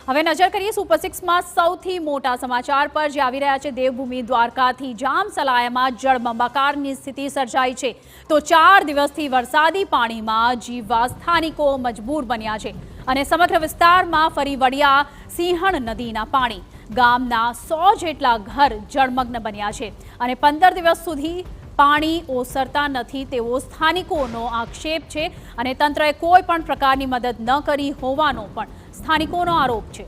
હવે નજર કરીએ સુપર 6માં સૌથી મોટા સમાચાર પર જે આવી રહ્યા છે। દેવભૂમિ દ્વારકાથી જામસલાયામાં જળબંબાકારની સ્થિતિ સર્જાઈ છે તો 4 દિવસથી વરસાદી પાણીમાં જીવવા સ્થાનિકો મજબૂર બન્યા છે અને સમગ્ર વિસ્તારમાં ફરી વળ્યા સિંહણ નદીના પાણી। ગામના 100 જેટલા ઘર જળમગ્ન બન્યા છે અને 15 દિવસ સુધી પાણી ઓસરતા નથી તેવો સ્થાનિકોનો આક્ષેપ છે અને તંત્રએ કોઈ પણ પ્રકારની મદદ ન કરી હોવાનો પણ સ્થાનિકોનો આરોપ છે।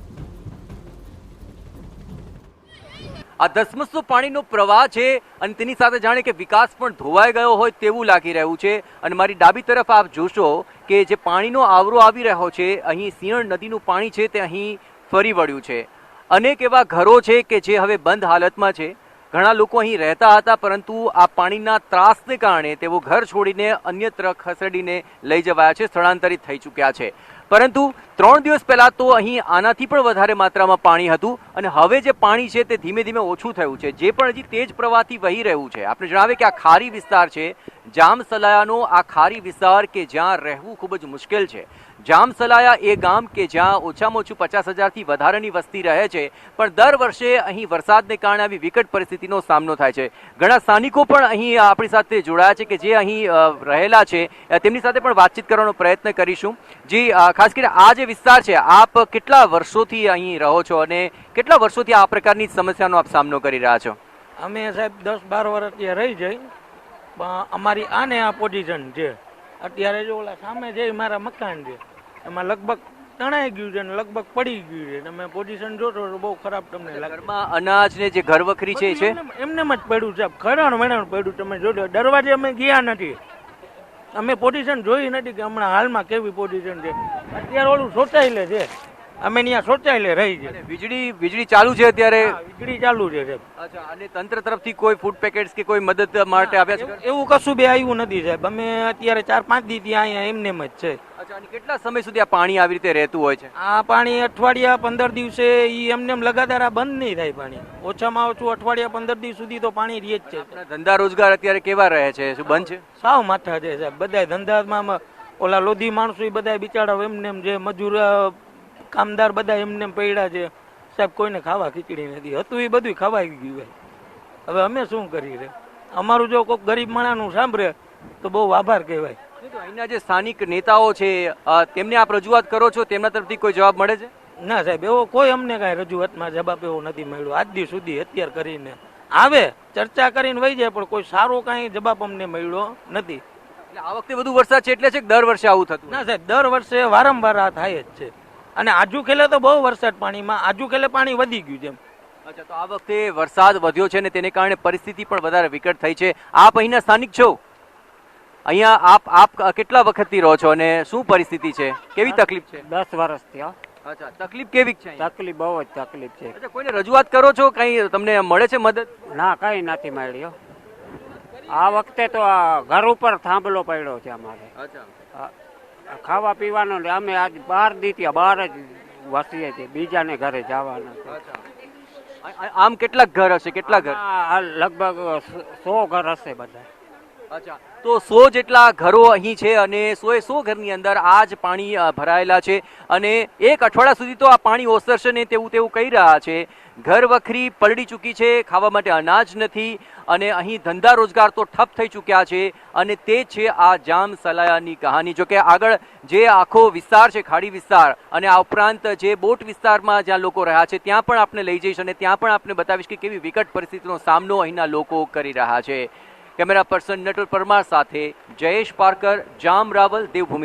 આ ધસમસતો પાણીનો પ્રવાહ છે અને તેની સાથે જાણે કે વિકાસ પણ ધોવાઈ ગયો હોય તેવું લાગી રહ્યું છે અને મારી ડાબી તરફ આપ જોશો કે જે પાણીનો આવરો આવી રહ્યો છે, અહીં સિંહણ નદીનું પાણી છે તે અહીં ફરી વળ્યું છે। અનેક એવા ઘરો છે કે જે હવે બંધ હાલતમાં છે। ઘણા લોકો અહીં રહેતા હતા પરંતુ આ પાણીના ત્રાસને કારણે તેઓ ઘર છોડીને અન્યત્ર ખસેડીને લઈ જવાયા છે, સ્થળાંતરિત થઈ ચૂક્યા છે। પરંતુ 3 દિવસ પહેલા તો અહીં આનાથી પણ વધારે માત્રામાં પાણી હતું અને હવે જે પાણી છે તે ધીમે ધીમે ઓછું થયું છે, જે પણ હજી તેજ પ્રવાહથી વહી રહ્યું છે। આપણે જણાવે કે આ ખારી વિસ્તાર છે, જામસલાયાનો આ ખારી વિસ્તાર કે જ્યાં રહેવું ખૂબ જ મુશ્કેલ છે। જામસલાયા એ ગામ કે જ્યાં ઓછામાં ઓછું 50,000થી વધારેની વસ્તી રહે છે, પણ દર વર્ષે અહીં વરસાદને કારણે આવી વિકટ પરિસ્થિતિનો સામનો થાય છે। ઘણા સ્થાનિકો પણ અહીં આપણી સાથે જોડાયા છે કે જે અહીં રહેલા છે, તેમની સાથે પણ વાતચીત કરવાનો પ્રયત્ન કરીશું। જી, ખાસ કરીને આ જે વિસ્તાર છે, આપ કેટલા વર્ષોથી અહીં રહો છો અને કેટલા વર્ષોથી આ પ્રકારની સમસ્યાનો આપ સામનો કરી રહ્યા છો? અમે સાહેબ 10-12 વર્ષ ત્યાં રહી જઈ, પણ અમારી આને આ પોઝિશન છે। અત્યારે જો ઓલા સામે છે મારા મકાન છે, એમાં લગભગ તણાઈ ગયું છે ને લગભગ પડી ગયું છે। તમે પોઝિશન જોશો તો બહુ ખરાબ તમને લાગે। ઘરમાં અનાજ ને જે ઘર વખરી છે એમને જ પડ્યું છે, ખરણ વેણ પડ્યું। તમે જોજો, દરવાજે અમે ગયા નથી, અમે પોઝિશન જોઈ નથી કે હમણાં હાલમાં કેવી પોઝિશન છે। અત્યારે ઓલું શૌચાલય છે, અમે ત્યાં શૌચાલય રહી છે। વીજળી ચાલુ છે અત્યારે? વીજળી ચાલુ છે સાહેબ। અચ્છા, અને તંત્ર તરફથી કોઈ ફૂડ પેકેટ્સ કે કોઈ મદદ માટે આવ્યા છે? એવું કશું બે આવ્યું નથી સાહેબ। અમે અત્યારે 4-5 દી ત્યાં અહીંયા એમને જ છે। અચ્છા, અને કેટલા સમય સુધી આ પાણી આવી રીતે રહેતું હોય છે? આ પાણી અઠવાડિયા 15 દિવસે એમને લગાતાર આ બંધ નહીં થાય પાણી। ઓછામાં ઓછું અઠવાડિયા 15 દિવસ સુધી તો પાણી રહે જ છે। ધંધા રોજગાર અત્યારે કેવા રહે છે? શું બંધ છે? સાવ માથા છે સાહેબ। બધા ધંધામાં ઓલા લોધી માણસો બધા બિચારા એમને જે મજૂર કામદાર બધા એમને પડ્યા છે સાહેબ। કોઈને ખાવા ખીચડી નથી, હતું એ બધું ખવાઈ ગયું। હવે અમે શું કરીએ? અમારું જો કોઈ ગરીબ માણસનું સાંભળે તો બહુ આભાર કહેવાય। અહીંના જે સ્થાનિક નેતાઓ છે તેમને આપ રજૂઆત કરો છો, તેમના તરફથી કોઈ જવાબ મળે છે? ના સાહેબ, એવો કોઈ અમને કાંઈ રજૂઆતમાં જવાબ એવો નથી મળ્યો આજ દી સુધી। અત્યાર કરીને આવે ચર્ચા કરીને વહી જાય, પણ કોઈ સારો કાંઈ જવાબ અમને મળ્યો નથી। આ વખતે વધુ વરસાદ છે એટલે છે કે દર વર્ષે આવું થતું? ના સાહેબ, દર વર્ષે વારંવાર આ થાય જ છે અને આજુ ખેલે તો બહુ વરસાદ પાણીમાં આજુ ખેલે પાણી વધી ગયું છે। અચ્છા, તો આ વખતે વરસાદ વધ્યો છે ને તેને કારણે પરિસ્થિતિ પણ વધારે વિકટ થઈ છે। આપ અહીંના સ્થાનિક છો? અહીંયા આપ કેટલા વખતથી રહો છો અને શું પરિસ્થિતિ છે, કેવી તકલીફ છે? 10 વર્ષથી। અચ્છા, તકલીફ કેવી છે? તકલીફ બહુ જ તકલીફ છે। અચ્છા, કોઈને રજૂઆત કરો છો? કઈ તમને મળે છે મદદ? ના, કઈ નથી મળ્યો। આ વખતે તો આ ઘર ઉપર થાંભલો પડ્યો છે અમારે। અચ્છા, ખાવા પીવાનો અમે આજ 12 દી ત્યાં બહાર જ વસીએ છીએ, બીજાને ઘરે જવાના છે। આમ કેટલા ઘર હશે? કેટલા ઘર? લગભગ 100 ઘર હશે બધા। અચ્છા, તો 100 જેટલા ઘરો અહીં છે અને 100 ઘરની અંદર આ જ પાણી ભરાયેલા છે અને એક અઠવાડિયા સુધી તો આ પાણી ઓસરશે ને તેવું કહી રહ્યા છે। ઘર વખરી પલળી ચૂકી છે, ખાવા માટે અનાજ નથી અને અહીં ધંધા રોજગાર તો ઠપ થઈ ચૂક્યા છે અને તે છે આ જામસલાયાની કહાની। જો કે આગળ જે આખો વિસ્તાર છે, ખાડી વિસ્તાર, અને આ ઉપરાંત જે બોટ વિસ્તારમાં જ્યાં લોકો રહ્યા છે ત્યાં પણ આપણે લઈ જઈશ અને ત્યાં પણ આપણે બતાવીશ કે કેવી વિકટ પરિસ્થિતિનો સામનો અહીંના લોકો કરી રહ્યા છે। કેમેરા પર્સન નટુર પરમાર સાથે જયેશ પારકર, જામ રાવલ, દેવભૂમિ।